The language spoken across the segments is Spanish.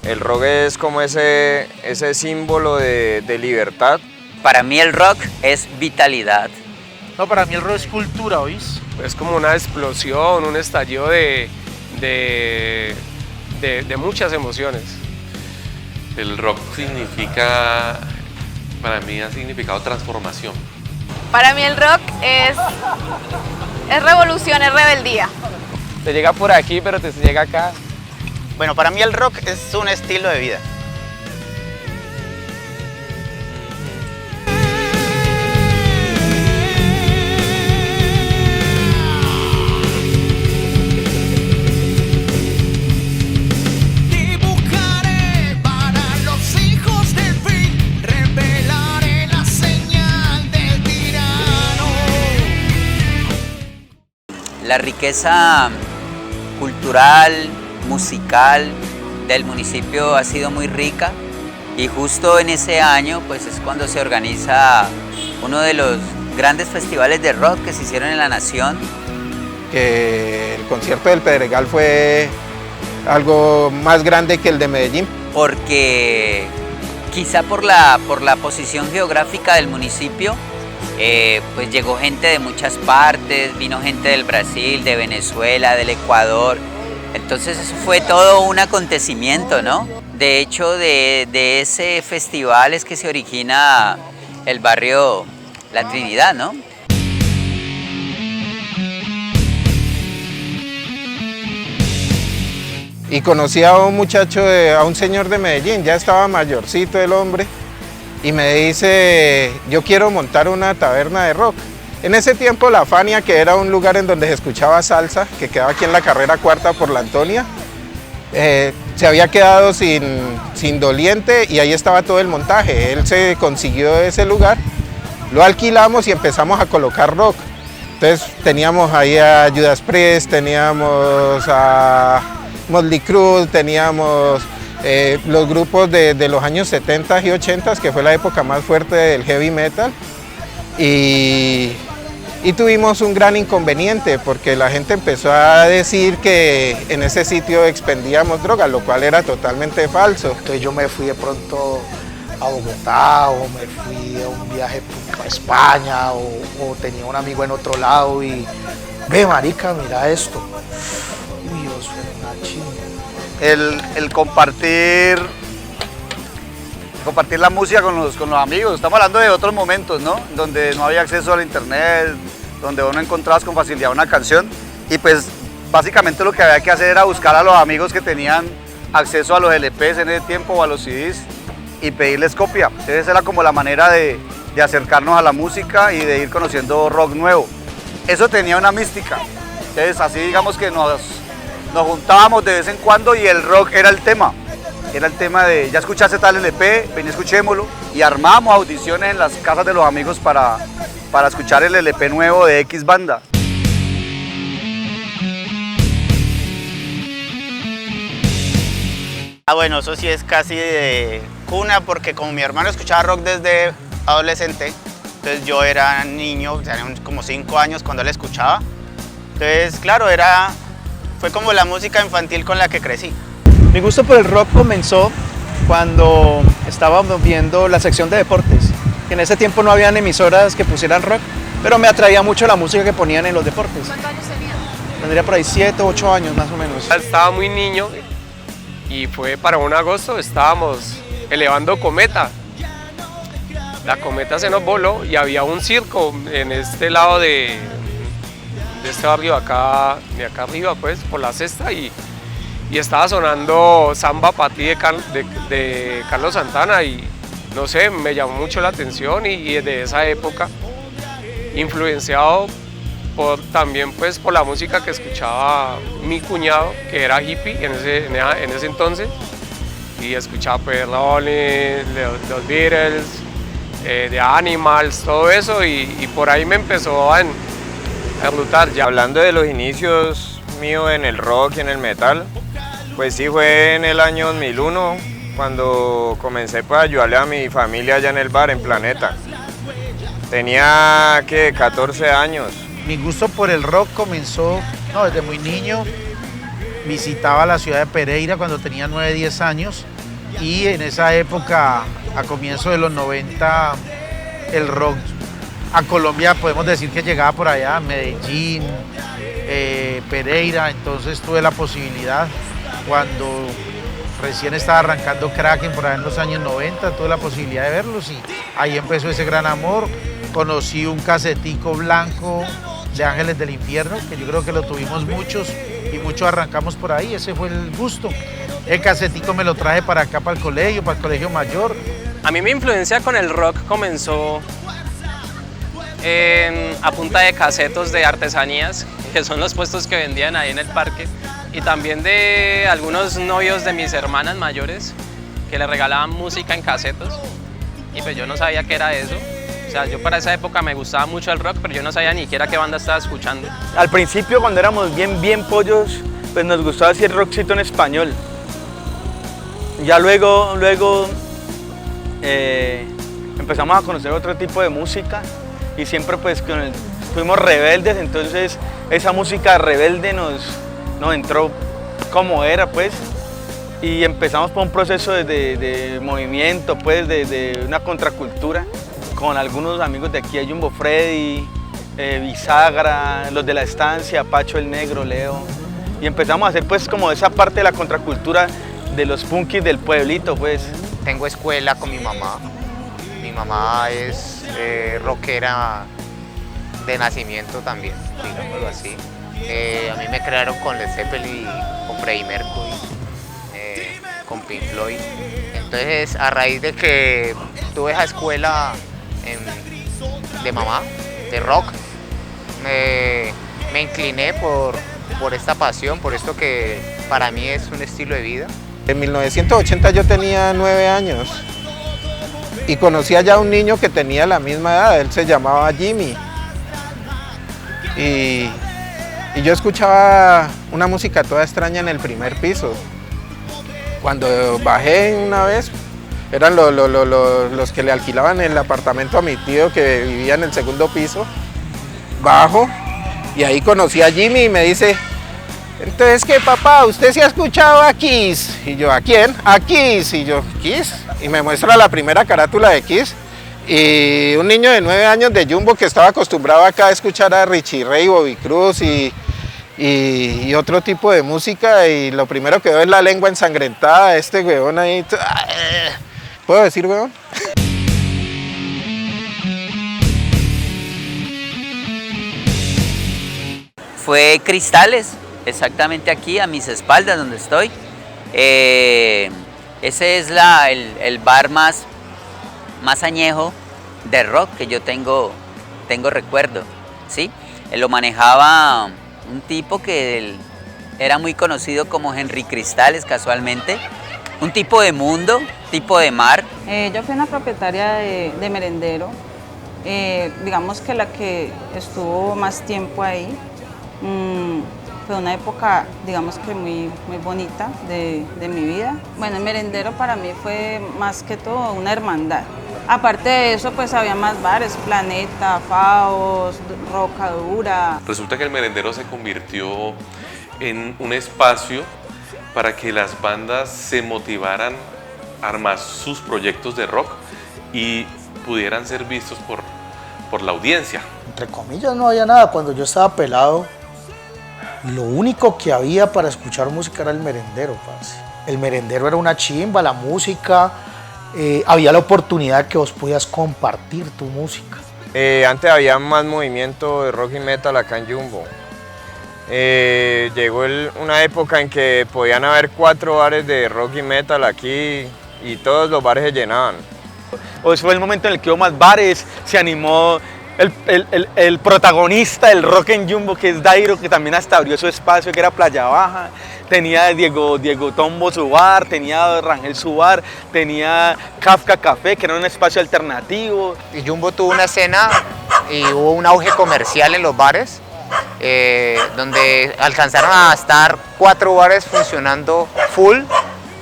El rock es como ese símbolo de libertad. Para mí el rock es vitalidad. No, para mí el rock es cultura, ¿oís? Es como una explosión, un estallido de muchas emociones. El rock significa, para mí ha significado transformación. Para mí el rock es revolución, es rebeldía. Te llega por aquí, pero te llega acá. Bueno, para mí el rock es un estilo de vida. La riqueza cultural, musical del municipio ha sido muy rica y justo en ese año pues es cuando se organiza uno de los grandes festivales de rock que se hicieron en la nación. Que el concierto del Pedregal fue algo más grande que el de Medellín. Porque quizá por la posición geográfica del municipio, pues llegó gente de muchas partes, vino gente del Brasil, de Venezuela, del Ecuador. Entonces eso fue todo un acontecimiento, ¿no? De hecho, de ese festival es que se origina el barrio La Trinidad, ¿no? Y conocí a un muchacho, a un señor de Medellín, ya estaba mayorcito el hombre, y me dice, yo quiero montar una taberna de rock. En ese tiempo La Fania, que era un lugar en donde se escuchaba salsa, que quedaba aquí en la carrera cuarta por la Antonia, se había quedado sin doliente y ahí estaba todo el montaje. Él se consiguió ese lugar, lo alquilamos y empezamos a colocar rock. Entonces teníamos ahí a Judas Priest, teníamos a Motley Crue, teníamos los grupos de los años 70 y 80, que fue la época más fuerte del heavy metal, y tuvimos un gran inconveniente porque la gente empezó a decir que en ese sitio expendíamos drogas, lo cual era totalmente falso. Entonces yo me fui de pronto a Bogotá o me fui a un viaje a España o tenía un amigo en otro lado y ve marica, mira esto. Uy, Dios, fue una chinga. El compartir la música con los amigos. Estamos hablando de otros momentos, ¿no? Donde no había acceso al internet, donde vos no encontrabas con facilidad una canción y pues básicamente lo que había que hacer era buscar a los amigos que tenían acceso a los LPs en ese tiempo o a los CDs y pedirles copia. Entonces era como la manera de acercarnos a la música y de ir conociendo rock nuevo. Eso tenía una mística. Entonces así digamos que nos juntábamos de vez en cuando y el rock era el tema. Era el tema de, ya escuchaste tal LP, ven escuchémoslo. Y armábamos audiciones en las casas de los amigos para escuchar el LP nuevo de X banda. Bueno, eso sí es casi de cuna porque como mi hermano escuchaba rock desde adolescente, entonces yo era niño, tenía como 5 años cuando él escuchaba. Entonces, claro, fue como la música infantil con la que crecí. Mi gusto por el rock comenzó cuando estábamos viendo la sección de deportes. En ese tiempo no habían emisoras que pusieran rock, pero me atraía mucho la música que ponían en los deportes. ¿Cuántos años tenías? Tendría por ahí 7 o 8 años más o menos. Estaba muy niño y fue para un agosto, estábamos elevando cometa. La cometa se nos voló y había un circo en este lado de este barrio de acá arriba, pues, por la Sexta, y estaba sonando Samba Pa' Ti de Carlos Santana y no sé, me llamó mucho la atención y desde esa época, influenciado también pues, por la música que escuchaba mi cuñado, que era hippie en ese entonces, y escuchaba pues Rolling, los Beatles, The Animals, todo eso, y por ahí me empezó a enrutar ya. Hablando de los inicios míos en el rock y en el metal, pues sí, fue en el año 2001 cuando comencé pues, a ayudarle a mi familia allá en el bar, en Planeta. Tenía, ¿qué?, 14 años. Mi gusto por el rock comenzó desde muy niño. visitaba la ciudad de Pereira cuando tenía 9, 10 años y en esa época, a comienzos de los 90, el rock a Colombia podemos decir que llegaba por allá, Medellín, Pereira, entonces tuve la posibilidad cuando recién estaba arrancando Kraken por allá en los años 90, tuve la posibilidad de verlos y ahí empezó ese gran amor. Conocí un casetico blanco de Ángeles del Infierno, que yo creo que lo tuvimos muchos y muchos arrancamos por ahí, ese fue el gusto. El casetico me lo traje para acá, para el colegio mayor. A mí mi influencia con el rock comenzó a punta de casetos de artesanías, que son los puestos que vendían ahí en el parque, y también de algunos novios de mis hermanas mayores que le regalaban música en casetos, y pues yo no sabía qué era eso. O sea, yo para esa época me gustaba mucho el rock, pero yo no sabía ni siquiera qué banda estaba escuchando. Al principio, cuando éramos bien pollos, pues nos gustaba así el rockcito en español. Ya luego empezamos a conocer otro tipo de música y siempre pues fuimos rebeldes, entonces esa música rebelde nos entró como era pues, y empezamos por un proceso de movimiento pues, de una contracultura con algunos amigos de aquí, Jumbo Freddy, Bisagra, los de la estancia, Pacho el Negro, Leo, y empezamos a hacer pues como esa parte de la contracultura de los punkis del pueblito pues. Tengo escuela con mi mamá. Mi mamá es rockera de nacimiento también, digámoslo así. A mí me crearon con Led Zeppelin, con Freddie Mercury, con Pink Floyd. Entonces, a raíz de que tuve esa escuela de mamá, de rock, me incliné por esta pasión, por esto que para mí es un estilo de vida. En 1980 yo tenía 9 años y conocía ya a un niño que tenía la misma edad, él se llamaba Jimmy. Y yo escuchaba una música toda extraña en el primer piso. Cuando bajé una vez, eran los que le alquilaban el apartamento a mi tío que vivía en el segundo piso. Bajo y ahí conocí a Jimmy y me dice: entonces, ¿qué, papá? ¿Usted sí ha escuchado a Kiss? Y yo, ¿a quién? A Kiss. Y yo, ¿Kiss? Y me muestra la primera carátula de Kiss. Y un niño de 9 años de Jumbo que estaba acostumbrado acá a escuchar a Richie Ray, Bobby Cruz y otro tipo de música. Y lo primero que veo es la lengua ensangrentada de este huevón ahí. ¿Puedo decir huevón? Fue Cristales. Exactamente aquí, a mis espaldas, donde estoy. Ese es el bar más añejo de rock que yo tengo recuerdo, ¿sí? Lo manejaba un tipo que era muy conocido como Henry Cristales, casualmente. Un tipo de mundo, tipo de mar. Yo fui una propietaria de merendero. Digamos que la que estuvo más tiempo ahí. Fue una época, digamos que muy bonita de mi vida. Bueno, el merendero para mí fue más que todo una hermandad. Aparte de eso, pues había más bares, Planeta, Faos, Rocadura. Resulta que el merendero se convirtió en un espacio para que las bandas se motivaran a armar sus proyectos de rock y pudieran ser vistos por la audiencia. Entre comillas no había nada. Cuando yo estaba pelado, lo único que había para escuchar música era el merendero, parce. El merendero era una chimba, la música, había la oportunidad que vos podías compartir tu música. Antes había más movimiento de rock y metal acá en Jumbo. Llegó una época en que podían haber 4 bares de rock y metal aquí y todos los bares se llenaban. Pues fue el momento en el que hubo más bares, se animó el protagonista del rock en Jumbo, que es Dairo, que también hasta abrió su espacio, que era Playa Baja. Tenía Diego Tombo su bar, tenía Rangel su bar, tenía Kafka Café, que era un espacio alternativo. Y Jumbo tuvo una escena y hubo un auge comercial en los bares, donde alcanzaron a estar 4 bares funcionando full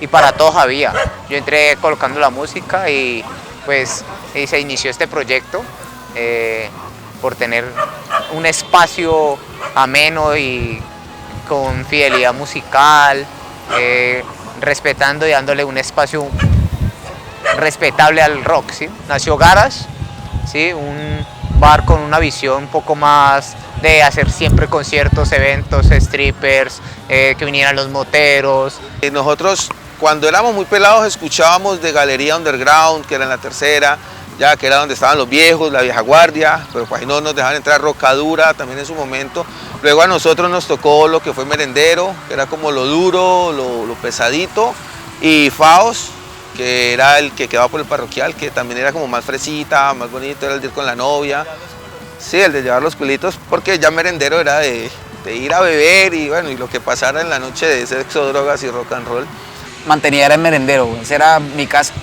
y para todos había. Yo entré colocando la música y pues se inició este proyecto. Por tener un espacio ameno y con fidelidad musical, respetando y dándole un espacio respetable al rock, ¿sí? Nació Garage, ¿sí? Un bar con una visión un poco más de hacer siempre conciertos, eventos, strippers, que vinieran los moteros. Nosotros cuando éramos muy pelados escuchábamos de Galería Underground, que era en la tercera, ya que era donde estaban los viejos, la vieja guardia, pero pues ahí no nos dejaban entrar, Rocadura también en su momento. Luego a nosotros nos tocó lo que fue Merendero, que era como lo duro, lo pesadito, y Faos, que era el que quedaba por el parroquial, que también era como más fresita, más bonito, era el de ir con la novia. Sí, el de llevar los culitos, porque ya Merendero era de ir a beber y bueno, y lo que pasara en la noche de sexo, drogas y rock and roll. Mantenía era en Merendero, esa era mi casa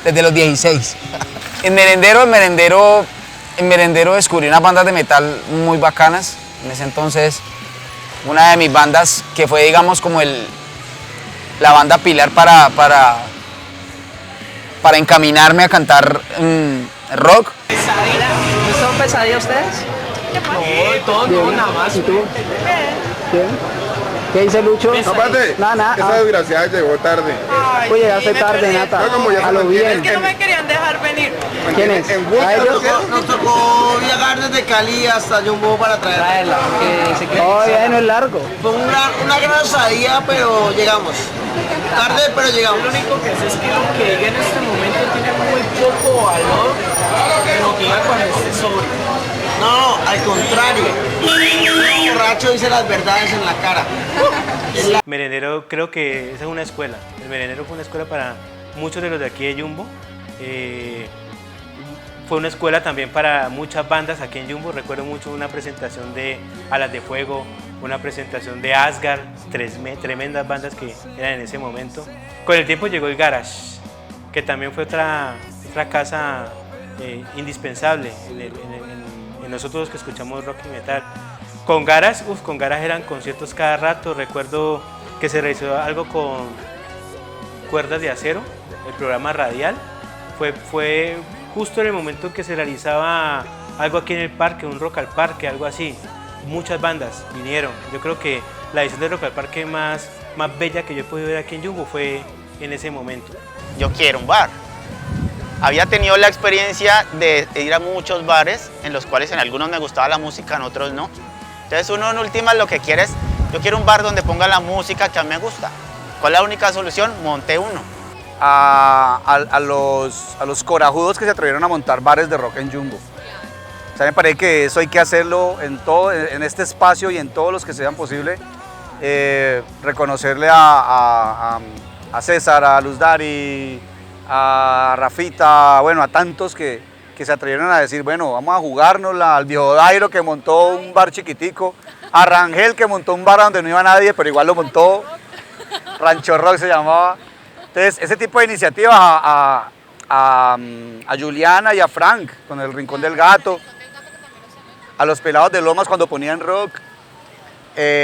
desde los 16. En Merendero descubrí unas bandas de metal muy bacanas. En ese entonces, una de mis bandas que fue, digamos, como la banda pilar para encaminarme a cantar rock. ¿No son pesadillas ustedes? No, todo no, nada más. ¿Y tú? ¿Qué dice Lucho? No, pate, Nada. esa desgraciada llegó tarde. Pues llegaste tarde, Nata. A lo bien. Es que no me querían dejar venir. ¿Quién es? ¿A ellos? Nos tocó viajar desde Cali hasta Jumbo para traerla. Todavía no es largo. Fue una gran osadía, pero llegamos. Tarde, pero llegamos. Lo único que sé es que lo que diga en este momento tiene muy poco valor de lo que diga cuando esté sobrio. No, al contrario. El borracho dice las verdades en la cara. Merendero creo que esa es una escuela. El Merendero fue una escuela para muchos de los de aquí de Jumbo. Fue una escuela también para muchas bandas aquí en Jumbo. Recuerdo mucho una presentación de Alas de Fuego, una presentación de Asgard, tremendas bandas que eran en ese momento. Con el tiempo llegó el Garage, que también fue otra casa indispensable en nosotros que escuchamos rock y metal. Con Garage eran conciertos cada rato. Recuerdo que se realizó algo con Cuerdas de Acero, el programa radial. Fue justo en el momento en que se realizaba algo aquí en el parque, un Rock al Parque, algo así. Muchas bandas vinieron. Yo creo que la edición de Rock al Parque más bella que yo he podido ver aquí en Jumbo fue en ese momento. Yo quiero un bar. Había tenido la experiencia de ir a muchos bares, en los cuales en algunos me gustaba la música, en otros no. Entonces uno en últimas lo que quiere es, yo quiero un bar donde ponga la música que a mí me gusta. ¿Cuál es la única solución? Monté uno. A los corajudos que se atrevieron a montar bares de rock en Jumbo. O sea, me parece que eso hay que hacerlo en este espacio y en todos los que sean posible. Reconocerle a César, a Luz Dari, a Rafita, bueno, a tantos que se atrevieron a decir, bueno, vamos a jugárnosla, al viejo Dairo que montó un bar chiquitico, a Rangel que montó un bar donde no iba nadie, pero igual lo montó, Rancho Rock se llamaba. Entonces, ese tipo de iniciativas a Juliana y a Frank con el Rincón del Gato, a los Pelados de Lomas cuando ponían rock.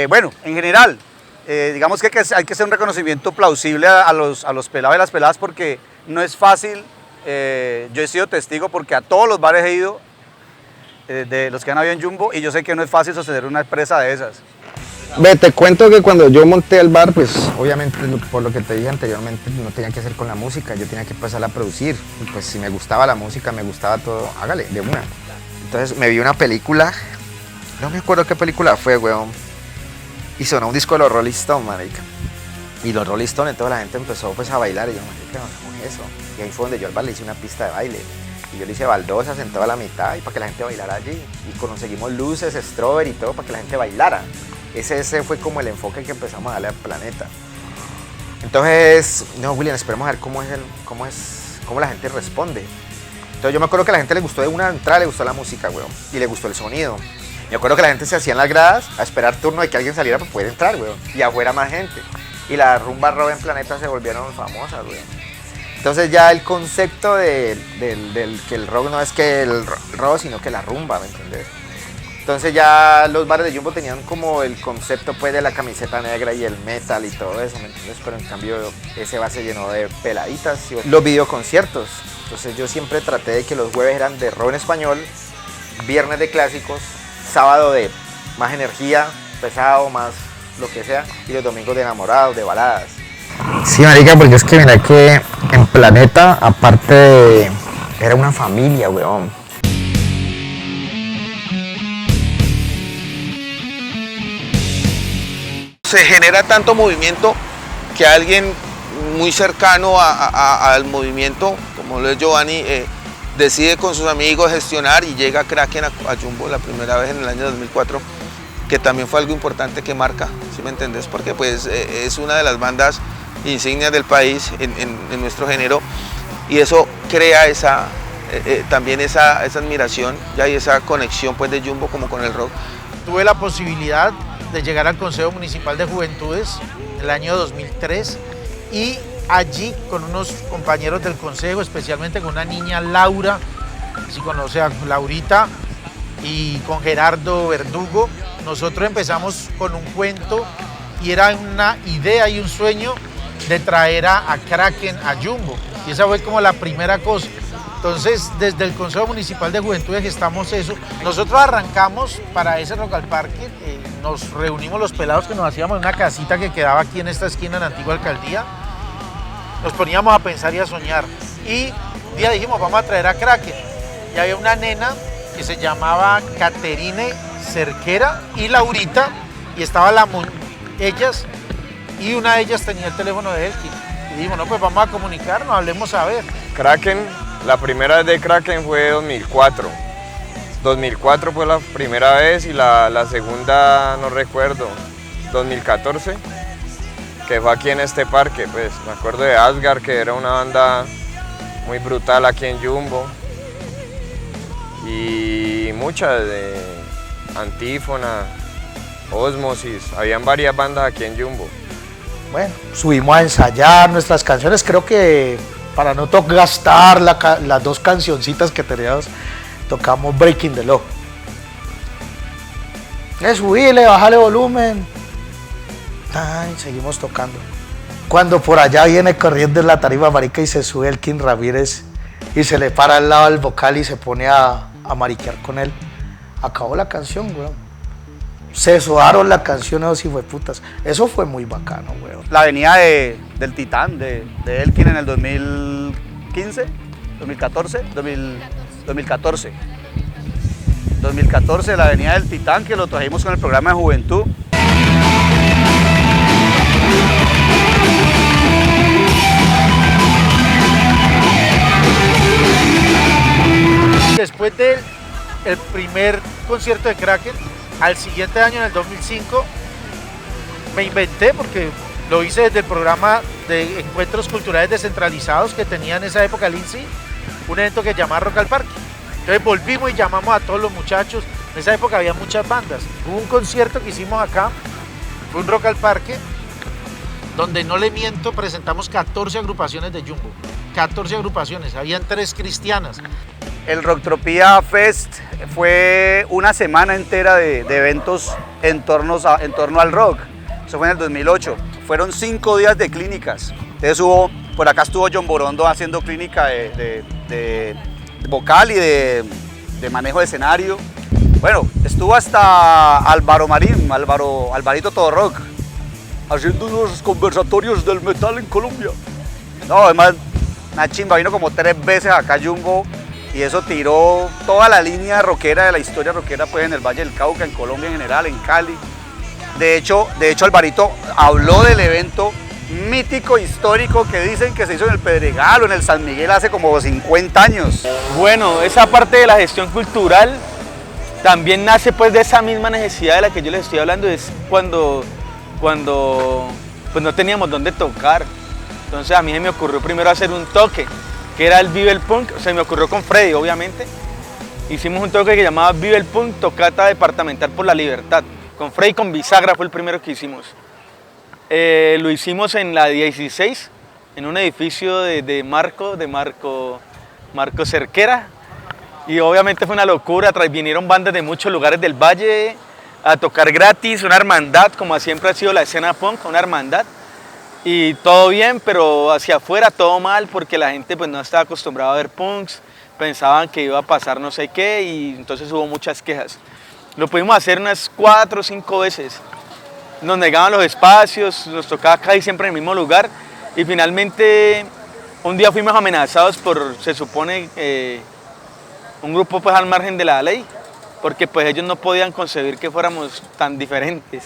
Bueno, en general, digamos que hay que hacer un reconocimiento plausible a los pelados y las peladas porque no es fácil. Yo he sido testigo porque a todos los bares he ido, de los que han habido en Jumbo, y yo sé que no es fácil sostener una empresa de esas. Ve, te cuento que cuando yo monté el bar, pues obviamente por lo que te dije anteriormente, no tenía que hacer con la música, yo tenía que empezar a producir. Y pues si me gustaba la música, me gustaba todo, hágale, de una. Entonces me vi una película, no me acuerdo qué película fue, weón. Y sonó un disco de los Rolling Stones, marica. Y los Rolling Stones, entonces la gente empezó pues a bailar y yo, marica, ¿cómo es eso? Y ahí fue donde yo al bar le hice una pista de baile. Y yo le hice baldosas sentado a la mitad y para que la gente bailara allí. Y conseguimos luces, strawberry y todo para que la gente bailara. Ese fue como el enfoque que empezamos a darle al planeta. Entonces, no, William, esperemos a ver cómo la gente responde. Entonces yo me acuerdo que a la gente le gustó de una entrada, le gustó la música, weón. Y le gustó el sonido. Me acuerdo que la gente se hacía en las gradas a esperar turno de que alguien saliera para poder entrar, weón. Y afuera más gente. Y las rumbas rock en Planeta se volvieron famosas, weón. Entonces ya el concepto del que el rock no es que el rock, sino que la rumba, ¿me entiendes? Entonces ya los bares de Jumbo tenían como el concepto pues de la camiseta negra y el metal y todo eso, ¿me entiendes? Pero en cambio ese bar se llenó de peladitas y los videoconciertos. Entonces yo siempre traté de que los jueves eran de rock en español, viernes de clásicos, sábado de más energía, pesado, más lo que sea, y los domingos de enamorados, de baladas. Sí, marica, porque es que mira que en Planeta, aparte, era una familia, weón. Se genera tanto movimiento que alguien muy cercano al movimiento, como lo es Giovanni, decide con sus amigos gestionar y llega Kraken a Jumbo la primera vez en el año 2004, que también fue algo importante que marca, ¿sí me entendés? Porque pues es una de las bandas insignias del país en nuestro género, y eso crea también esa admiración y esa conexión pues de Jumbo como con el rock. Tuve la posibilidad de llegar al Consejo Municipal de Juventudes en el año 2003 y allí con unos compañeros del consejo, especialmente con una niña, Laura, si conoce a Laurita, y con Gerardo Verdugo, nosotros empezamos con un cuento y era una idea y un sueño de traer a Kraken a Jumbo, y esa fue como la primera cosa. Entonces, desde el Consejo Municipal de Juventudes gestamos eso. Nosotros arrancamos para ese Rock al Parque, nos reunimos los pelados que nos hacíamos en una casita que quedaba aquí en esta esquina en la antigua alcaldía. Nos poníamos a pensar y a soñar. Y un día dijimos, vamos a traer a Kraken. Y había una nena que se llamaba Caterine Cerquera y Laurita, y estaban ellas, y una de ellas tenía el teléfono de Elkin. Y dijimos, no, pues vamos a comunicarnos, hablemos a ver. Kraken, la primera vez de Kraken fue 2004. 2004 fue la primera vez y la segunda no recuerdo, 2014, que fue aquí en este parque. Pues me acuerdo de Asgard, que era una banda muy brutal aquí en Jumbo, y muchas de Antífona, Ósmosis, habían varias bandas aquí en Jumbo. Bueno, subimos a ensayar nuestras canciones, creo que para no gastar las dos cancioncitas que teníamos, tocamos Breaking the Law. Subile, bájale volumen. Ay, seguimos tocando. Cuando por allá viene corriendo en la tarima, marica, y se sube el King Ramírez y se le para al lado al vocal y se pone a mariquear con él. Acabó la canción, weón. Se sudaron la canción, esos hijueputas. Eso fue muy bacano, weón. La avenida del Titán, de Elkin en el 2015, 2014, 2014, la avenida del Titán, que lo trajimos con el programa de juventud. Después del primer concierto de Kraken, al siguiente año, en el 2005, me inventé, porque lo hice desde el programa de encuentros culturales descentralizados que tenía en esa época el INSI, un evento que se llamaba Rock al Parque. Entonces volvimos y llamamos a todos los muchachos. En esa época había muchas bandas. Hubo un concierto que hicimos acá, fue un Rock al Parque, donde, no le miento, presentamos 14 agrupaciones de Jumbo. 14 agrupaciones, habían 3 cristianas. El Rocktopia Fest fue una semana entera de eventos en torno al rock. Eso fue en el 2008. Fueron 5 días de clínicas. Entonces por acá estuvo John Borondo haciendo clínica de vocal y de manejo de escenario. Bueno, estuvo hasta Álvaro Marín, Alvarito Todo Rock, haciendo unos conversatorios del metal en Colombia. No, además, una chimba, vino como 3 veces acá a Jumbo, y eso tiró toda la línea rockera de la historia rockera, pues, en el Valle del Cauca, en Colombia en general, en Cali. De hecho Alvarito habló del evento mítico, histórico, que dicen que se hizo en el Pedregal o en el San Miguel hace como 50 años. Bueno, esa parte de la gestión cultural también nace pues de esa misma necesidad de la que yo les estoy hablando, es cuando pues no teníamos dónde tocar. Entonces a mí se me ocurrió primero hacer un toque, que era el Vive el Punk. Se me ocurrió con Freddy, obviamente. Hicimos un toque que llamaba Vive el Punk, tocata departamental por la libertad. Con Freddy, con Bisagra fue el primero que hicimos. Lo hicimos en la 16, en un edificio de Marco Cerquera. Y obviamente fue una locura, vinieron bandas de muchos lugares del valle a tocar gratis, una hermandad, como siempre ha sido la escena punk, una hermandad. Y todo bien, pero hacia afuera todo mal, porque la gente pues no estaba acostumbrada a ver punks, pensaban que iba a pasar no sé qué, y entonces hubo muchas quejas. Lo pudimos hacer unas 4 o 5 veces. nos negaban los espacios, nos tocaba casi siempre en el mismo lugar y finalmente un día fuimos amenazados por, se supone, un grupo pues al margen de la ley, porque pues ellos no podían concebir que fuéramos tan diferentes.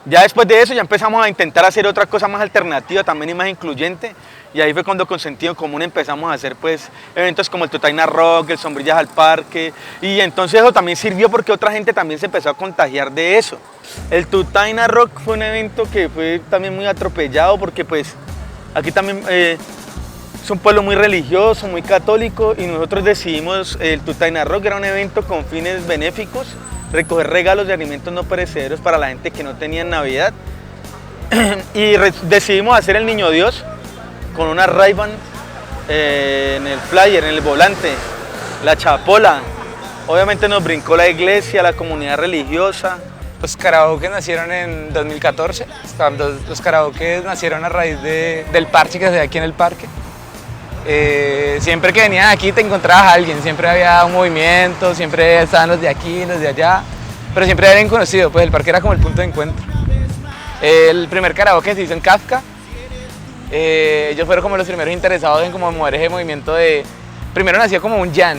Ya después de eso ya empezamos a intentar hacer otra cosa más alternativa también y más incluyente, y ahí fue cuando con Sentido Común empezamos a hacer pues eventos como el Tutaina Rock, el Sombrillas al Parque, y entonces eso también sirvió porque otra gente también se empezó a contagiar de eso. El Tutaina Rock fue un evento que fue también muy atropellado porque pues aquí también es un pueblo muy religioso, muy católico, y nosotros decidimos el Tutaina Rock, era un evento con fines benéficos, recoger regalos de alimentos no perecederos para la gente que no tenía en Navidad. Y decidimos hacer el Niño Dios con una Ray-Ban en el flyer, en el volante, la chapola. Obviamente nos brincó la iglesia, la comunidad religiosa. Los karaokes nacieron en 2014. Los karaokes nacieron a raíz del parche que se da aquí en el parque. Siempre que venías aquí te encontrabas a alguien, siempre había un movimiento, siempre estaban los de aquí, los de allá, pero siempre era bien conocido, pues el parque era como el punto de encuentro. El primer karaoke se hizo en Kafka. Ellos fueron como los primeros interesados en como mover ese movimiento de... Primero nació como un jam,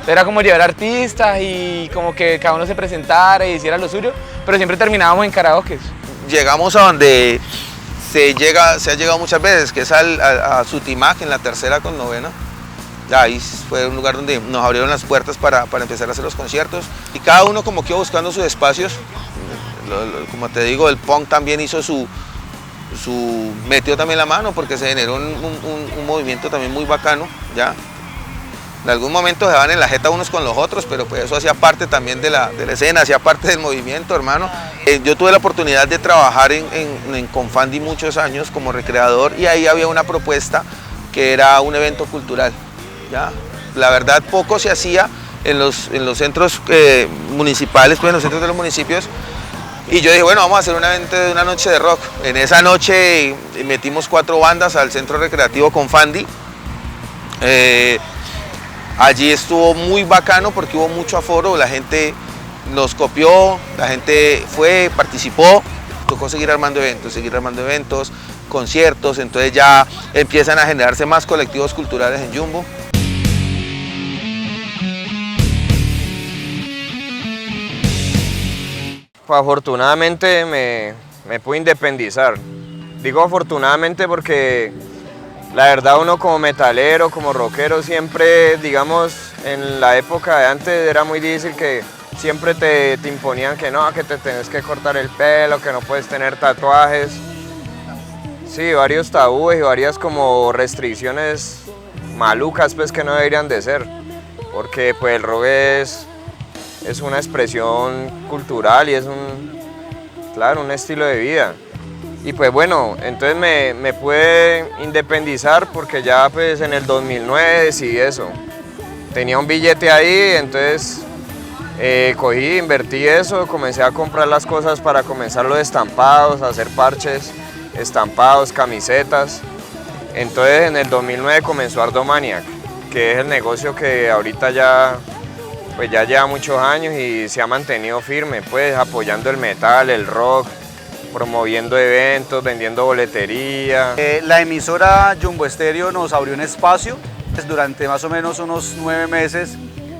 era como llevar artistas y como que cada uno se presentara y hiciera lo suyo, pero siempre terminábamos en karaokes. Llegamos a donde se ha llegado muchas veces, que es a Sutimac, en la tercera con novena. Ahí fue un lugar donde nos abrieron las puertas para empezar a hacer los conciertos. Y cada uno como que iba buscando sus espacios. Como te digo, el punk también hizo metió también la mano porque se generó un movimiento también muy bacano, ¿ya? En algún momento se van en la jeta unos con los otros, pero pues eso hacía parte también de la escena, hacía parte del movimiento, hermano. Yo tuve la oportunidad de trabajar en Confandi muchos años como recreador, y ahí había una propuesta que era un evento cultural, ¿ya? La verdad poco se hacía en los centros municipales, pues en los centros de los municipios, y yo dije, bueno, vamos a hacer un evento de una noche de rock. En esa noche metimos 4 bandas al centro recreativo Confandi. Allí estuvo muy bacano porque hubo mucho aforo, la gente nos copió, la gente fue, participó, tocó seguir armando eventos, conciertos, entonces ya empiezan a generarse más colectivos culturales en Jumbo. Afortunadamente me pude independizar. Digo afortunadamente porque la verdad uno como metalero, como rockero, siempre, digamos, en la época de antes era muy difícil que siempre te imponían que no, que te tenés que cortar el pelo, que no puedes tener tatuajes. Sí, varios tabúes y varias como restricciones malucas pues que no deberían de ser. Porque pues el rock es una expresión cultural y es un estilo de vida. Y pues bueno, entonces me pude independizar porque ya pues en el 2009 decidí eso. Tenía un billete ahí, entonces cogí, invertí eso, comencé a comprar las cosas para comenzar los estampados, a hacer parches, estampados, camisetas. Entonces en el 2009 comenzó Ardomaniac, que es el negocio que ahorita ya lleva muchos años y se ha mantenido firme, pues apoyando el metal, el rock, promoviendo eventos, vendiendo boletería. La emisora Jumbo Estéreo nos abrió un espacio. Durante más o menos unos 9 meses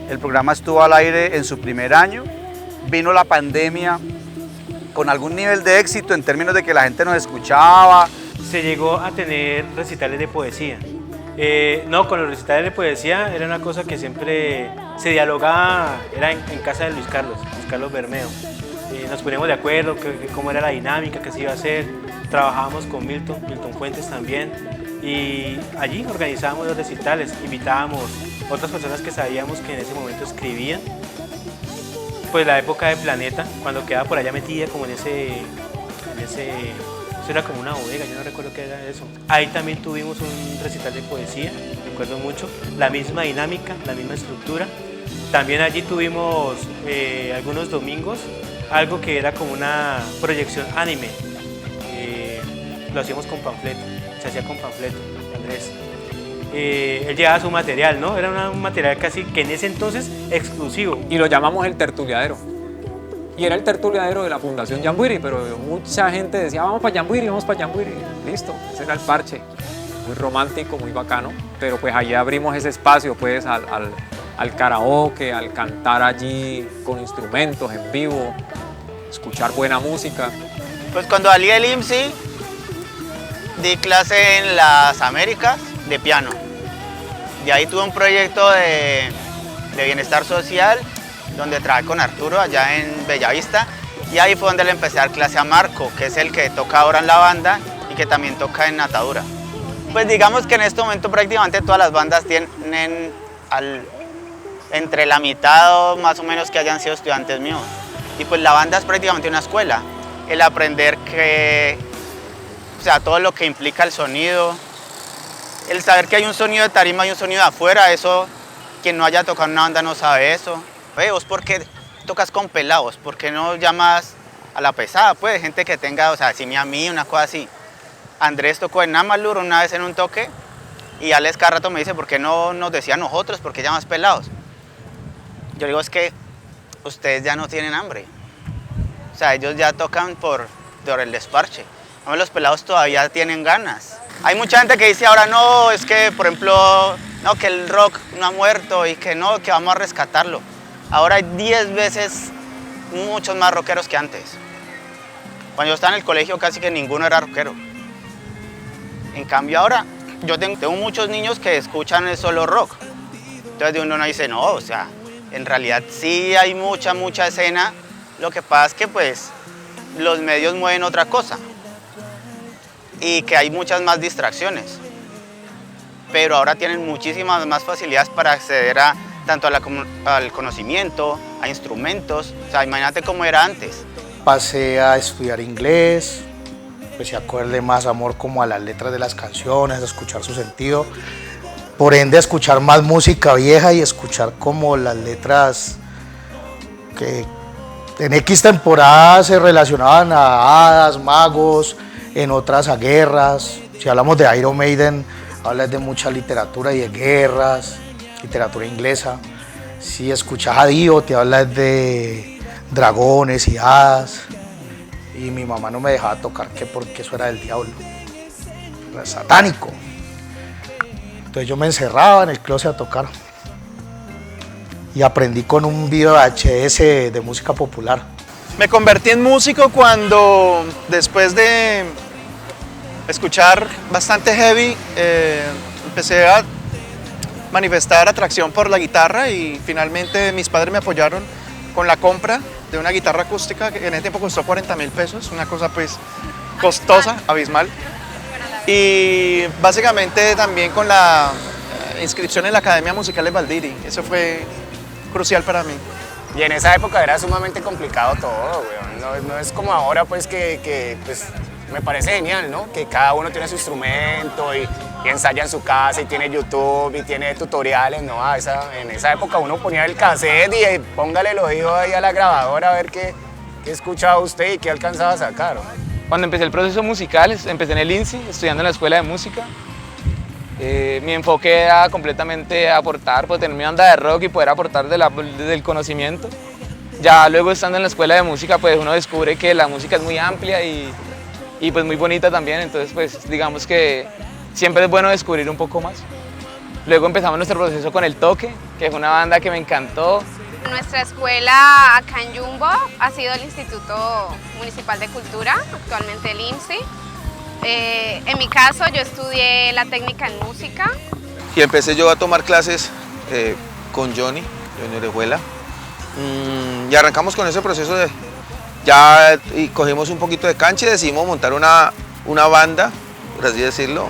el programa estuvo al aire en su primer año. Vino la pandemia con algún nivel de éxito en términos de que la gente nos escuchaba. Se llegó a tener recitales de poesía. No, con los recitales de poesía era una cosa que siempre se dialogaba, era en casa de Luis Carlos Bermeo. Nos poníamos de acuerdo cómo era la dinámica que se iba a hacer, trabajábamos con Milton Fuentes también, y allí organizábamos los recitales, invitábamos otras personas que sabíamos que en ese momento escribían. Pues la época de Planeta, cuando quedaba por allá metida como eso era como una bodega, yo no recuerdo qué era eso. Ahí también tuvimos un recital de poesía, recuerdo mucho, la misma dinámica, la misma estructura. También allí tuvimos algunos domingos algo que era como una proyección anime. Lo hacíamos con panfleto, se hacía con panfleto, Andrés. Él llevaba su material, ¿no? Era un material casi que en ese entonces exclusivo. Y lo llamamos el tertuliadero. y era el tertuliadero de la Fundación Yambuiri, pero mucha gente decía, vamos para Yambuiri, listo, ese era el parche, muy romántico, muy bacano, pero pues allí abrimos ese espacio pues al karaoke, al cantar allí con instrumentos en vivo, escuchar buena música. Pues cuando salí del IMSI, di clase en las Américas de piano. De ahí tuve un proyecto de bienestar social, donde trabajé con Arturo allá en Bellavista, y ahí fue donde le empecé a dar clase a Marco, que es el que toca ahora en la banda y que también toca en Atadura. Pues digamos que en este momento prácticamente todas las bandas tienen entre la mitad o más o menos que hayan sido estudiantes míos. Y pues la banda es prácticamente una escuela. El aprender o sea, todo lo que implica el sonido, el saber que hay un sonido de tarima y un sonido de afuera, eso, quien no haya tocado una banda no sabe eso. Oye, ¿vos por qué tocas con pelados? ¿Por qué no llamas a la pesada? Pues gente que tenga, o sea, decime a mí, una cosa así. Andrés tocó en Amalur una vez en un toque y Alex cada rato me dice, ¿por qué no nos decía a nosotros? ¿Por qué llamas pelados? Yo digo, es que ustedes ya no tienen hambre. O sea, ellos ya tocan por el desparche. Los pelados todavía tienen ganas. Hay mucha gente que dice ahora, no, es que, por ejemplo, no, que el rock no ha muerto y que no, que vamos a rescatarlo. Ahora hay 10 veces muchos más rockeros que antes. Cuando yo estaba en el colegio casi que ninguno era rockero. En cambio ahora, yo tengo muchos niños que escuchan solo rock. Entonces uno dice, no, o sea, en realidad sí hay mucha escena. Lo que pasa es que pues los medios mueven otra cosa. Y que hay muchas más distracciones. Pero ahora tienen muchísimas más facilidades para acceder tanto al conocimiento, a instrumentos. O sea, imagínate cómo era antes. Pasé a estudiar inglés, empecé a cogerle más amor como a las letras de las canciones, a escuchar su sentido. Por ende, a escuchar más música vieja y escuchar como las letras que en X temporadas se relacionaban a hadas, magos, en otras a guerras. Si hablamos de Iron Maiden, hablas de mucha literatura y de guerras, literatura inglesa. Si escuchas a Dio, te hablas de dragones y hadas. Y mi mamá no me dejaba tocar porque eso era del diablo, era satánico. Entonces yo me encerraba en el closet a tocar. Y aprendí con un video VHS de música popular. Me convertí en músico cuando, después de escuchar bastante heavy, empecé a manifestar atracción por la guitarra y finalmente mis padres me apoyaron con la compra de una guitarra acústica que en ese tiempo costó 40.000 pesos, una cosa pues costosa, abismal. Y básicamente también con la inscripción en la Academia Musical de Valdiri, eso fue crucial para mí. Y en esa época era sumamente complicado todo, weón. No es como ahora, pues, que pues, me parece genial, ¿no? Que cada uno tiene su instrumento y ensaya en su casa y tiene YouTube y tiene tutoriales, ¿no? En esa época uno ponía el cassette y póngale el oído ahí a la grabadora a ver qué escuchaba usted y qué alcanzaba a sacar, ¿no? Cuando empecé el proceso musical, empecé en el INSI, estudiando en la escuela de música. Mi enfoque era completamente aportar, pues tener mi banda de rock y poder aportar desde el conocimiento. Ya luego estando en la escuela de música, pues uno descubre que la música es muy amplia y pues muy bonita también, entonces pues digamos que siempre es bueno descubrir un poco más. Luego empezamos nuestro proceso con El Toque, que es una banda que me encantó. Nuestra escuela acá en Yumbo ha sido el Instituto Municipal de Cultura, actualmente el IMSI. En mi caso, yo estudié la técnica en música. Y empecé yo a tomar clases con Johnny Orejuela. Y arrancamos con ese proceso y cogimos un poquito de cancha y decidimos montar una banda, por así decirlo.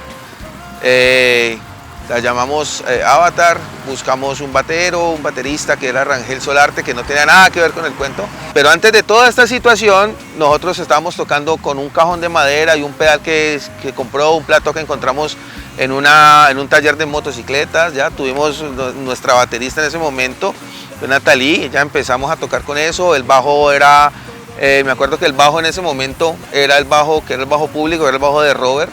La llamamos Avatar, buscamos un batero, un baterista que era Rangel Solarte, que no tenía nada que ver con el cuento. Pero antes de toda esta situación, nosotros estábamos tocando con un cajón de madera y un pedal que compró, un plato que encontramos en un taller de motocicletas. Ya tuvimos nuestra baterista en ese momento, Natalie, ya empezamos a tocar con eso. El bajo era, me acuerdo que el bajo en ese momento era el bajo público, era el bajo de Robert.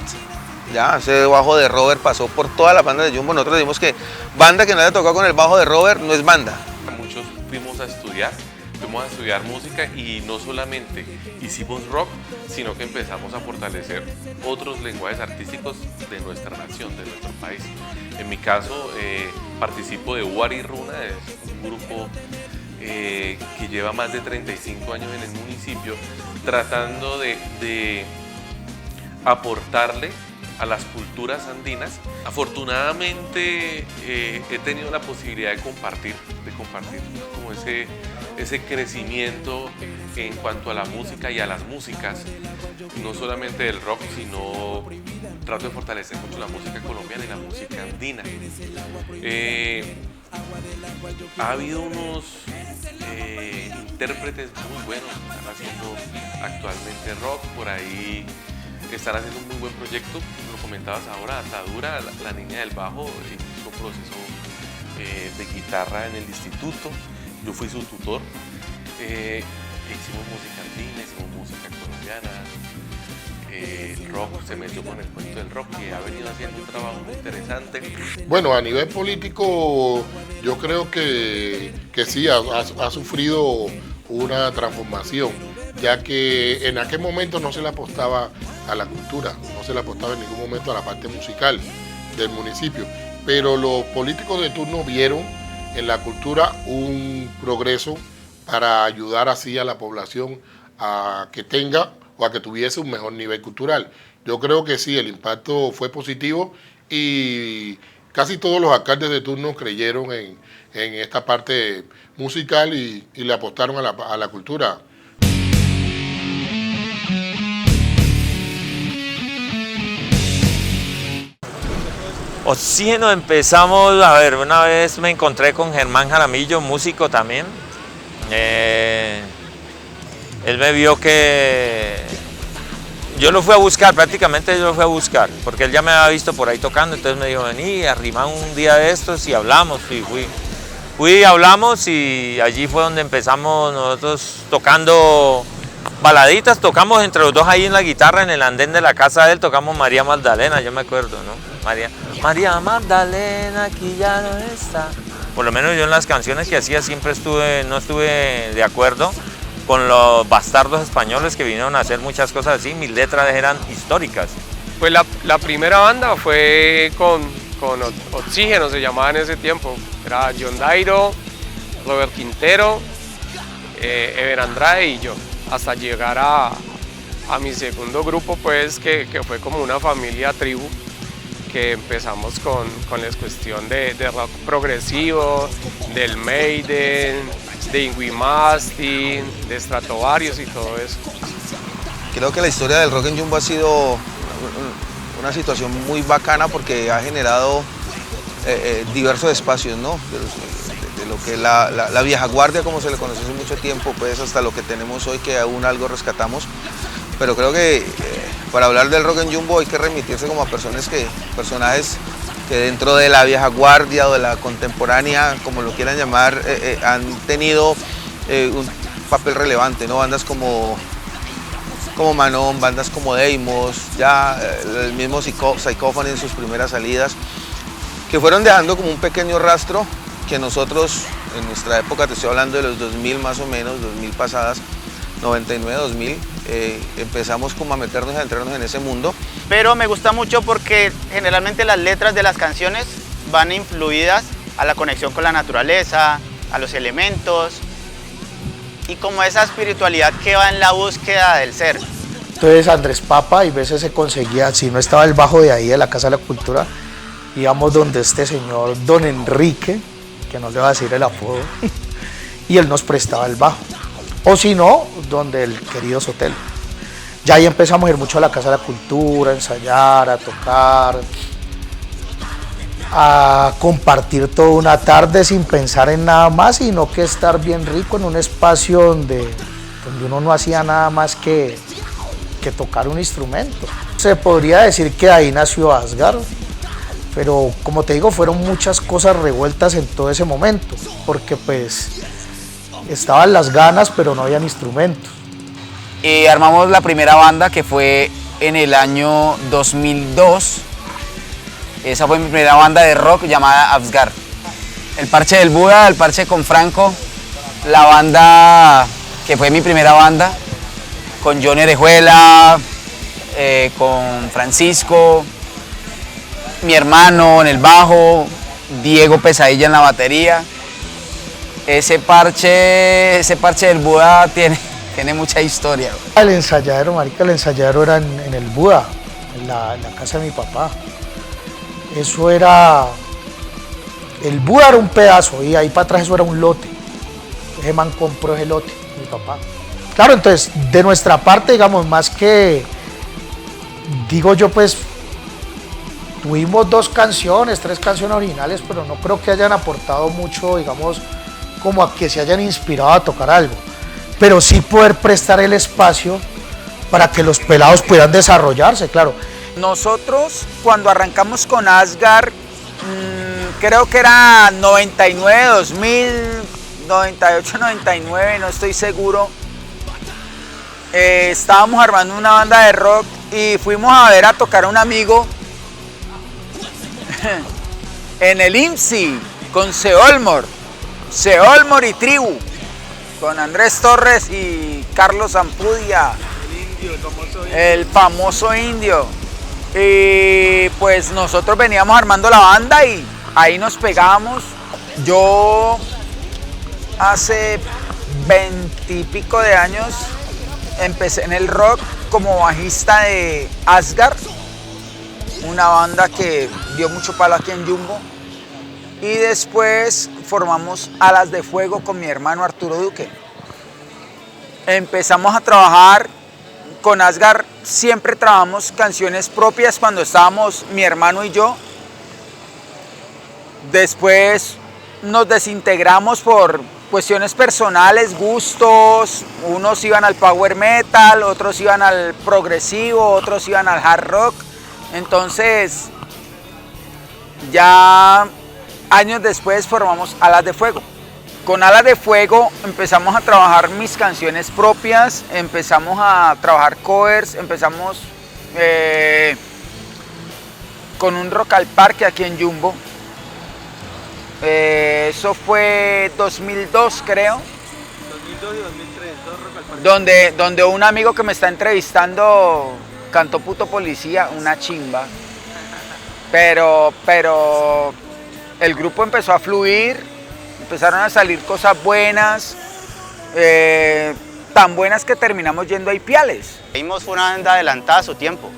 Ya, ese bajo de Robert pasó por todas las bandas de Jumbo. Nosotros decimos que banda que no haya tocado con el bajo de Robert no es banda. Muchos fuimos a estudiar fuimos a estudiar música y no solamente hicimos rock, sino que empezamos a fortalecer otros lenguajes artísticos de nuestra nación, de nuestro país. En mi caso, participo de Wari Runa, es un grupo que lleva más de 35 años en el municipio, tratando de aportarle a las culturas andinas. Afortunadamente he tenido la posibilidad de compartir como ese crecimiento en cuanto a la música y a las músicas, no solamente del rock, sino trato de fortalecer mucho la música colombiana y la música andina. Ha habido unos intérpretes muy buenos que están haciendo actualmente rock, por ahí están haciendo un muy buen proyecto, lo comentabas ahora, Atadura, la niña del bajo, hizo un proceso de guitarra en el instituto, yo fui su tutor, hicimos música andina, hicimos música colombiana, el rock se metió con el cuento del rock y ha venido haciendo un trabajo muy interesante. Bueno, a nivel político yo creo que sí, ha sufrido una transformación, ya que en aquel momento no se le apostaba a la cultura, no se le apostaba en ningún momento a la parte musical del municipio, pero los políticos de turno vieron en la cultura un progreso para ayudar así a la población a que tenga o a que tuviese un mejor nivel cultural. Yo creo que sí, el impacto fue positivo y casi todos los alcaldes de turno creyeron en esta parte musical y le apostaron a la cultura. Oxígeno empezamos, a ver, una vez me encontré con Germán Jaramillo, músico también. Él me vio que yo lo fui a buscar, prácticamente yo lo fui a buscar, porque él ya me había visto por ahí tocando, entonces me dijo, vení, arrimá un día de estos y hablamos. Y fui, hablamos y allí fue donde empezamos nosotros tocando baladitas, tocamos entre los dos ahí en la guitarra, en el andén de la casa de él, tocamos María Magdalena, yo me acuerdo, ¿no? María Magdalena, aquí ya no está. Por lo menos yo en las canciones que hacía siempre no estuve de acuerdo con los bastardos españoles que vinieron a hacer muchas cosas así, mis letras eran históricas. Pues la primera banda fue con Oxígeno, se llamaba en ese tiempo. Era John Dairo, Robert Quintero, Ever Andrade y yo, hasta llegar a mi segundo grupo, pues que fue como una familia tribu, que empezamos con la cuestión de rock progresivo, del Maiden, de Yngwie Malmsteen, de Stratovarius y todo eso. Creo que la historia del rock en Jumbo ha sido una situación muy bacana porque ha generado diversos espacios, ¿no? De lo que la vieja guardia, como se le conoció hace mucho tiempo, pues hasta lo que tenemos hoy, que aún algo rescatamos. Pero creo que para hablar del rock en Jumbo hay que remitirse como a personajes que dentro de la vieja guardia o de la contemporánea, como lo quieran llamar, han tenido un papel relevante, ¿no? Bandas como Manon, bandas como Deimos, ya el mismo Psychophony en sus primeras salidas, que fueron dejando como un pequeño rastro que nosotros en nuestra época, te estoy hablando de los 2000 más o menos, 2000 pasadas, 99, 2000, empezamos como a meternos, a entrarnos en ese mundo. Pero me gusta mucho porque generalmente las letras de las canciones van influidas a la conexión con la naturaleza, a los elementos y como esa espiritualidad que va en la búsqueda del ser. Entonces Andrés Papa, y veces se conseguía, si no estaba el bajo de ahí de la Casa de la Cultura, íbamos donde este señor Don Enrique, que no le va a decir el apodo, y él nos prestaba el bajo. O si no, donde el querido Sotelo. Ya ahí empezamos a ir mucho a la Casa de la Cultura, a ensayar, a tocar, a compartir toda una tarde sin pensar en nada más, sino que estar bien rico en un espacio donde uno no hacía nada más que tocar un instrumento. Se podría decir que ahí nació Asgard, pero como te digo, fueron muchas cosas revueltas en todo ese momento, porque pues estaban las ganas, pero no habían instrumentos. Y armamos la primera banda, que fue en el año 2002. Esa fue mi primera banda de rock llamada Asgard. El parche del Buda, el parche con Franco, la banda que fue mi primera banda, con Johnny Orejuela, con Francisco, mi hermano en el bajo, Diego Pesadilla en la batería. Ese parche del Buda tiene mucha historia. El ensayadero, marica, el ensayadero era en el Buda, en la casa de mi papá. Eso era, el Buda era un pedazo y ahí para atrás eso era un lote. Ese man compró ese lote, mi papá. Claro, entonces de nuestra parte, digamos, más que, digo yo, pues tuvimos 2 canciones, 3 canciones originales, pero no creo que hayan aportado mucho, digamos, como a que se hayan inspirado a tocar algo. Pero sí poder prestar el espacio para que los pelados puedan desarrollarse, claro. Nosotros cuando arrancamos con Asgard, creo que era 99, 2000, 98, 99, no estoy seguro. Estábamos armando una banda de rock y fuimos a ver a tocar a un amigo en el IMSI con Seolmor y Tribu, con Andrés Torres y Carlos Ampudia, el famoso indio. Y pues nosotros veníamos armando la banda y ahí nos pegamos. Yo hace 20 y pico de años empecé en el rock como bajista de Asgard, una banda que dio mucho palo aquí en Jumbo. Y después formamos Alas de Fuego con mi hermano Arturo Duque. Empezamos a trabajar con Asgard, siempre trabajamos canciones propias cuando estábamos mi hermano y yo. Después nos desintegramos por cuestiones personales, gustos. Unos iban al power metal, otros iban al progresivo, otros iban al hard rock. Entonces, ya años después formamos Alas de Fuego. Con Alas de Fuego empezamos a trabajar mis canciones propias, empezamos a trabajar covers, empezamos con un Rock al Parque aquí en Jumbo. Eso fue 2002, creo. 2002 y 2003, todo Rock al Parque. Donde un amigo que me está entrevistando cantó Puto Policía, una chimba. Pero el grupo empezó a fluir, empezaron a salir cosas buenas, tan buenas que terminamos yendo a Ipiales. Deimos fue una banda adelantada a su tiempo.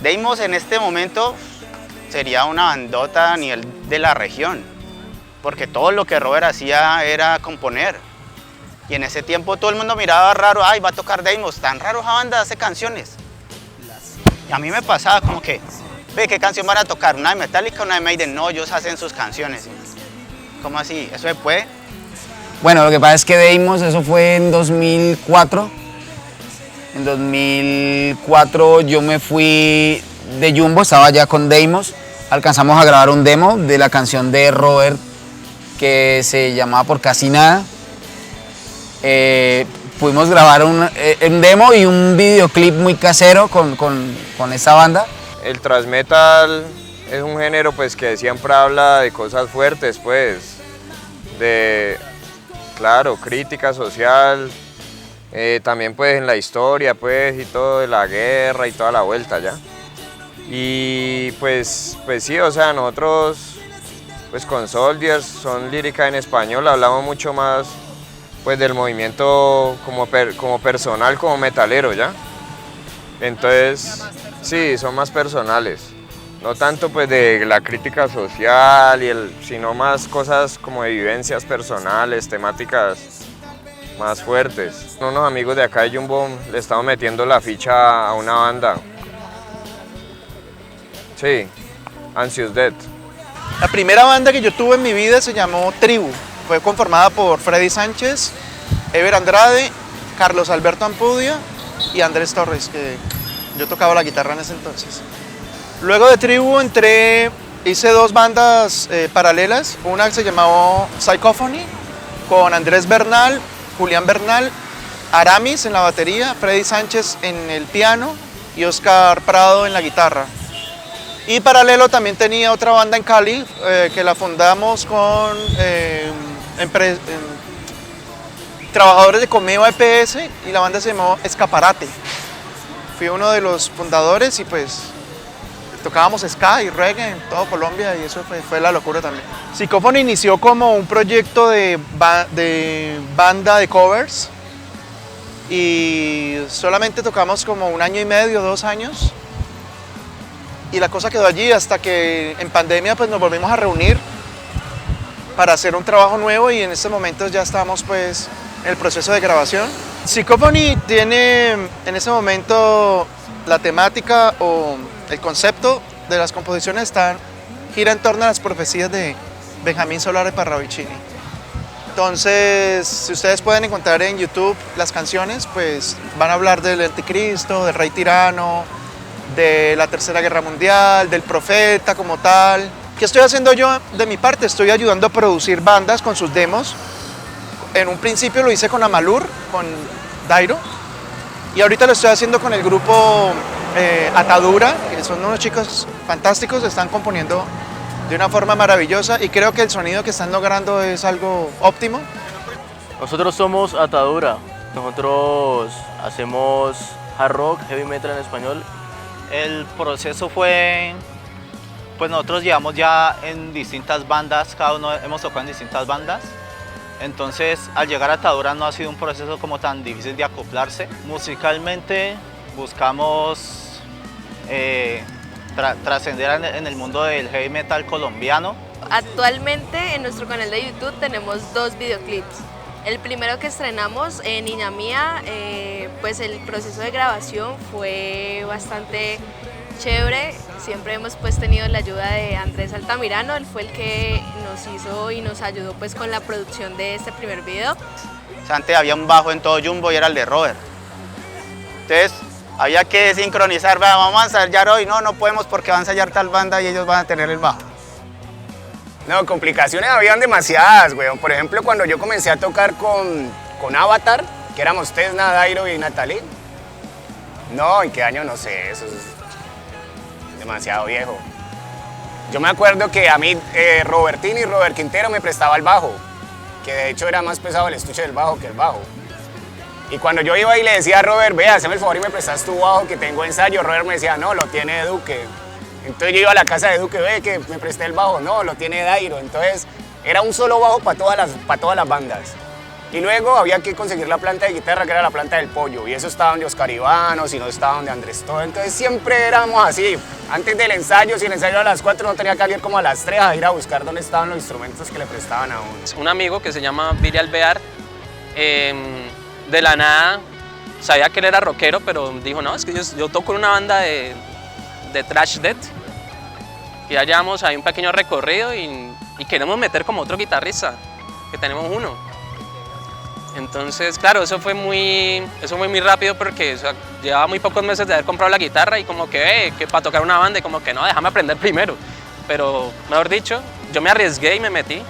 Deimos en este momento sería una bandota a nivel de la región, porque todo lo que Robert hacía era componer. Y en ese tiempo todo el mundo miraba raro, ay, va a tocar Deimos, tan raro esa banda, hace canciones. Y a mí me pasaba como que, ve, ¿qué canción van a tocar? ¿Una de Metallica o una de Maiden? No, ellos hacen sus canciones. ¿Cómo así? ¿Eso se puede? Bueno, lo que pasa es que Deimos, eso fue en 2004. En 2004 yo me fui de Jumbo, estaba ya con Deimos. Alcanzamos a grabar un demo de la canción de Robert que se llamaba Por Casi Nada. Pudimos grabar un demo y un videoclip muy casero con esa banda. El thrash metal es un género pues que siempre habla de cosas fuertes, pues, de, claro, crítica social, también pues en la historia pues y todo de la guerra y toda la vuelta ya. Y pues sí, o sea, nosotros pues con Soldiers, son lírica en español, hablamos mucho más pues del movimiento como personal, como metalero ya. Entonces, sí, son más personales, no tanto pues de la crítica social, sino más cosas como de vivencias personales, temáticas más fuertes. Unos amigos de acá de Jumbo le estamos metiendo la ficha a una banda. Sí, Anxious Death. La primera banda que yo tuve en mi vida se llamó Tribu. Fue conformada por Freddy Sánchez, Ever Andrade, Carlos Alberto Ampudia y Andrés Torres, que yo tocaba la guitarra en ese entonces. Luego de Tribu hice 2 bandas paralelas. Una que se llamó Psychophony, con Andrés Bernal, Julián Bernal, Aramis en la batería, Freddy Sánchez en el piano y Oscar Prado en la guitarra. Y paralelo también tenía otra banda en Cali que la fundamos con trabajadores de Comeo EPS y la banda se llamó Escaparate. Fui uno de los fundadores y pues tocábamos ska y reggae en toda Colombia y eso fue la locura también. Psicophony inició como un proyecto de banda de covers y solamente tocamos como 1 año y medio, 2 años y la cosa quedó allí hasta que en pandemia pues nos volvimos a reunir para hacer un trabajo nuevo y en este momento ya estamos pues en el proceso de grabación. Psicophony tiene en este momento la temática o el concepto de las composiciones gira en torno a las profecías de Benjamín Solari Parravicini. Entonces, si ustedes pueden encontrar en YouTube las canciones, pues van a hablar del anticristo, del rey tirano, de la Tercera Guerra Mundial, del profeta como tal. ¿Qué estoy haciendo yo de mi parte? Estoy ayudando a producir bandas con sus demos. En un principio lo hice con Amalur, con Dairo, y ahorita lo estoy haciendo con el grupo Atadura, que son unos chicos fantásticos, están componiendo de una forma maravillosa y creo que el sonido que están logrando es algo óptimo. Nosotros somos Atadura, nosotros hacemos hard rock, heavy metal en español. El proceso fue, pues nosotros llevamos ya en distintas bandas, cada uno hemos tocado en distintas bandas. Entonces, al llegar a Atadura no ha sido un proceso como tan difícil de acoplarse. Musicalmente buscamos trascender en el mundo del heavy metal colombiano. Actualmente en nuestro canal de YouTube tenemos 2 videoclips. El primero que estrenamos, Niña Mía, pues el proceso de grabación fue bastante chévere. Siempre hemos pues tenido la ayuda de Andrés Altamirano, él fue el que nos hizo y nos ayudó pues con la producción de este primer video. Antes había un bajo en todo Jumbo y era el de Robert. Entonces había que sincronizar, vamos a ensayar hoy, no podemos porque va a ensayar tal banda y ellos van a tener el bajo. No, complicaciones habían demasiadas, weón. Por ejemplo, cuando yo comencé a tocar con Avatar, que éramos Tesna, Dairo y Natalie. No, ¿en qué año? No sé, eso es demasiado viejo. Yo me acuerdo que a mí Robertín y Robert Quintero me prestaba el bajo, que de hecho era más pesado el estuche del bajo que el bajo. Y cuando yo iba y le decía a Robert, vea, hazme el favor y me prestas tu bajo que tengo ensayo, Robert me decía, no, lo tiene Duque. Entonces yo iba a la casa de Duque, ve que me presté el bajo, no, lo tiene Dairo. Entonces era un solo bajo para todas las bandas. Y luego había que conseguir la planta de guitarra, que era la planta del Pollo, y eso estaba donde Oscar Ivanos, y no estaba donde Andrés Todo. Entonces siempre éramos así. Antes del ensayo, si el ensayo era a las 4, no tenía que salir como a las 3 a ir a buscar dónde estaban los instrumentos que le prestaban a uno. Un amigo que se llama Billy Alvear, de la nada, sabía que él era rockero, pero dijo, no, es que yo toco en una banda de thrash death, y ya llevamos ahí un pequeño recorrido y queremos meter como otro guitarrista, que tenemos uno. Entonces, claro, eso fue muy rápido porque llevaba muy pocos meses de haber comprado la guitarra y como que para tocar una banda y como que no, déjame aprender primero. Pero, mejor dicho, yo me arriesgué y me metí.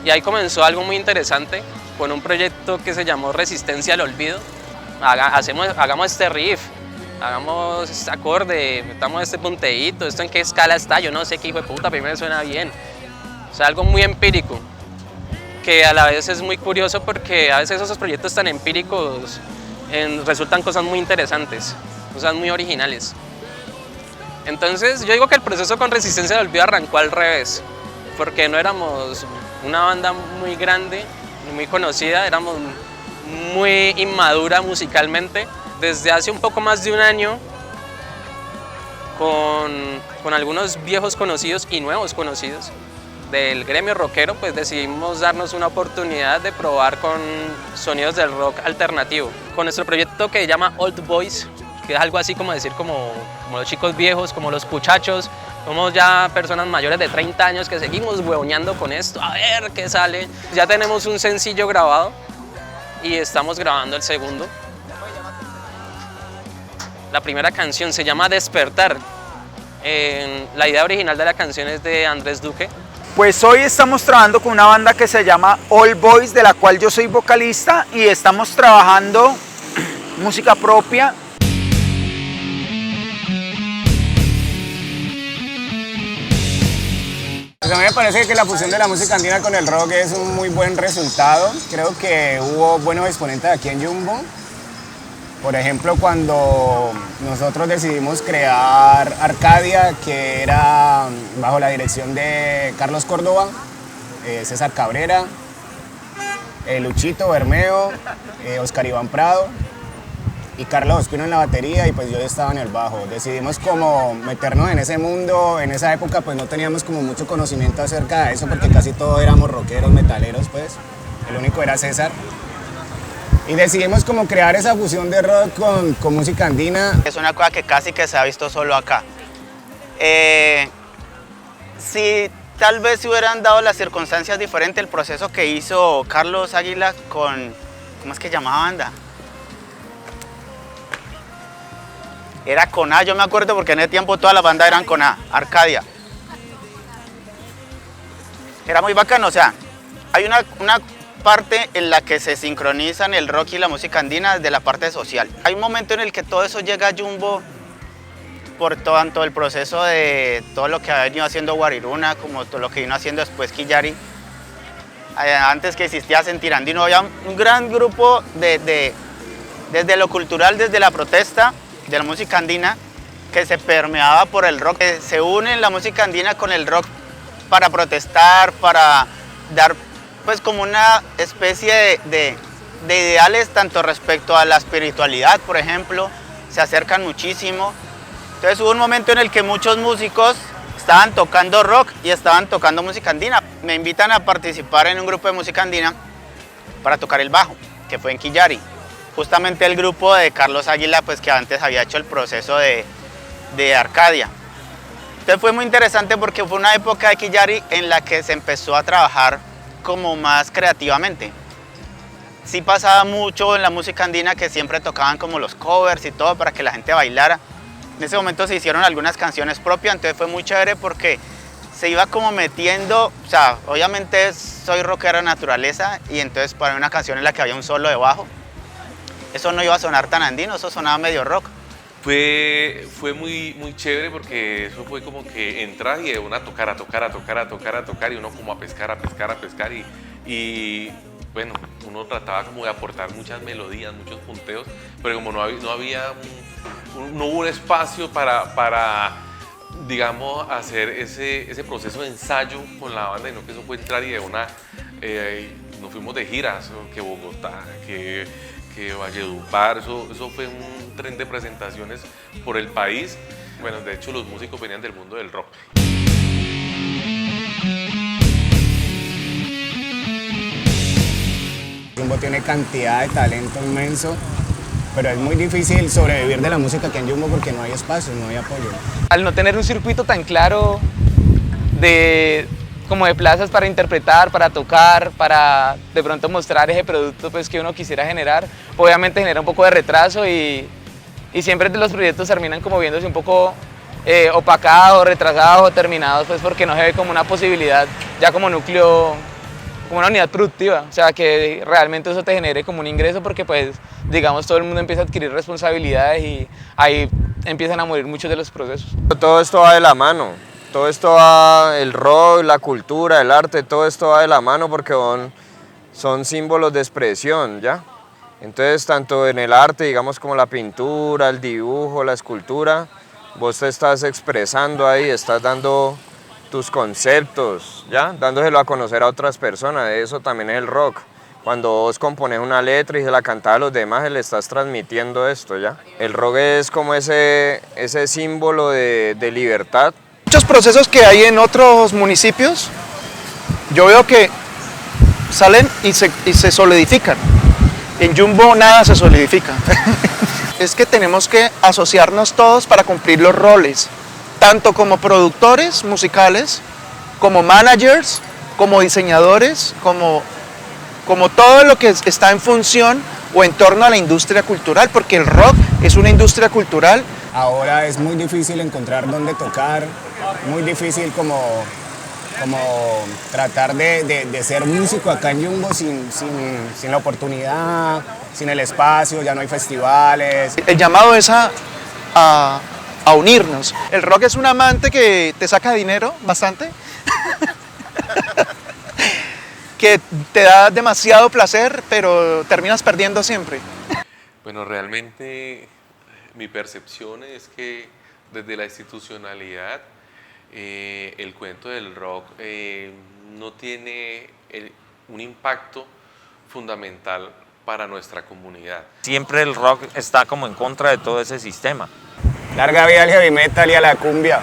Y ahí comenzó algo muy interesante con un proyecto que se llamó Resistencia al Olvido. Hagamos este riff, hagamos este acorde, metamos este punteíto, esto en qué escala está, yo no sé qué hijo de puta, primero suena bien. O sea, algo muy empírico, que a la vez es muy curioso porque a veces esos proyectos tan empíricos resultan cosas muy interesantes, cosas muy originales. Entonces yo digo que el proceso con Resistencia al Olvido arrancó al revés, porque no éramos una banda muy grande, muy conocida, éramos muy inmadura musicalmente. Desde hace un poco más de un año, con algunos viejos conocidos y nuevos conocidos del gremio rockero, pues decidimos darnos una oportunidad de probar con sonidos del rock alternativo. Con nuestro proyecto que se llama Old Boys, que es algo así como decir como los chicos viejos, como los puchachos. Somos ya personas mayores de 30 años que seguimos huevoneando con esto, a ver qué sale. Ya tenemos un sencillo grabado y estamos grabando el segundo. La primera canción se llama Despertar. La idea original de la canción es de Andrés Duque. Pues hoy estamos trabajando con una banda que se llama All Boys, de la cual yo soy vocalista, y estamos trabajando música propia. Pues a mí me parece que la fusión de la música andina con el rock es un muy buen resultado. Creo que hubo buenos exponentes aquí en Jumbo. Por ejemplo, cuando nosotros decidimos crear Arcadia, que era bajo la dirección de Carlos Córdoba, César Cabrera, Luchito Bermeo, Oscar Iván Prado y Carlos Ospino en la batería, y pues yo estaba en el bajo. Decidimos como meternos en ese mundo. En esa época pues no teníamos como mucho conocimiento acerca de eso, porque casi todos éramos rockeros, metaleros, pues. El único era César. Y decidimos como crear esa fusión de rock con música andina. Es una cosa que casi que se ha visto solo acá. Si tal vez se hubieran dado las circunstancias diferentes, el proceso que hizo Carlos Águila con, ¿cómo es que llamaba banda? Era con A, yo me acuerdo porque en ese tiempo todas las bandas eran con A, Arcadia. Era muy bacano, o sea, hay una parte en la que se sincronizan el rock y la música andina desde la parte social. Hay un momento en el que todo eso llega a Jumbo por tanto el proceso de todo lo que ha venido haciendo Guariruna, como todo lo que vino haciendo después Quillari. Antes que existía Sentir Andino, había un gran grupo desde lo cultural, desde la protesta de la música andina, que se permeaba por el rock. Se une la música andina con el rock para protestar, para dar pues como una especie de ideales tanto respecto a la espiritualidad, por ejemplo, se acercan muchísimo. Entonces hubo un momento en el que muchos músicos estaban tocando rock y estaban tocando música andina. Me invitan a participar en un grupo de música andina para tocar el bajo, que fue en Quillari. Justamente el grupo de Carlos Águila, pues que antes había hecho el proceso de Arcadia. Entonces fue muy interesante porque fue una época de Quillari en la que se empezó a trabajar como más creativamente. Sí pasaba mucho en la música andina que siempre tocaban como los covers y todo para que la gente bailara. En ese momento se hicieron algunas canciones propias, entonces fue muy chévere porque se iba como metiendo, o sea, obviamente soy rockero de naturaleza y entonces para una canción en la que había un solo de bajo, eso no iba a sonar tan andino, eso sonaba medio rock. Fue muy chévere porque eso fue como que entrar y de una a tocar y uno como a pescar y bueno, uno trataba como de aportar muchas melodías, muchos punteos, pero como no hubo un espacio para digamos, hacer ese proceso de ensayo con la banda, y no que eso fue entrar y de una, nos fuimos de giras, que Bogotá, que Valledupar, eso fue un tren de presentaciones por el país. Bueno, de hecho los músicos venían del mundo del rock. Jumbo tiene cantidad de talento inmenso, pero es muy difícil sobrevivir de la música aquí en Jumbo porque no hay espacio, no hay apoyo. Al no tener un circuito tan claro como de plazas para interpretar, para tocar, para de pronto mostrar ese producto pues, que uno quisiera generar, obviamente genera un poco de retraso y siempre los proyectos terminan como viéndose un poco opacados, retrasados o terminados, pues porque no se ve como una posibilidad ya como núcleo, como una unidad productiva, o sea que realmente eso te genere como un ingreso porque pues digamos todo el mundo empieza a adquirir responsabilidades y ahí empiezan a morir muchos de los procesos. Todo esto va de la mano. Todo esto va, el rock, la cultura, el arte, todo esto va de la mano porque son símbolos de expresión, ¿ya? Entonces, tanto en el arte, digamos, como la pintura, el dibujo, la escultura, vos te estás expresando ahí, estás dando tus conceptos, ¿ya? Dándoselo a conocer a otras personas, eso también es el rock. Cuando vos compones una letra y se la cantás a los demás, le estás transmitiendo esto, ¿ya? El rock es como ese símbolo de libertad. Muchos procesos que hay en otros municipios, yo veo que salen y se solidifican. En Jumbo nada se solidifica. Es que tenemos que asociarnos todos para cumplir los roles, tanto como productores musicales, como managers, como diseñadores, como todo lo que está en función o en torno a la industria cultural, porque el rock es una industria cultural. Ahora es muy difícil encontrar dónde tocar, muy difícil como tratar de ser músico acá en Jumbo sin la oportunidad, sin el espacio, ya no hay festivales. El llamado es a unirnos. El rock es un amante que te saca dinero bastante que te da demasiado placer, pero terminas perdiendo siempre? Bueno, realmente mi percepción es que desde la institucionalidad el cuento del rock no tiene un impacto fundamental para nuestra comunidad. Siempre el rock está como en contra de todo ese sistema. Larga vida al heavy metal y a la cumbia.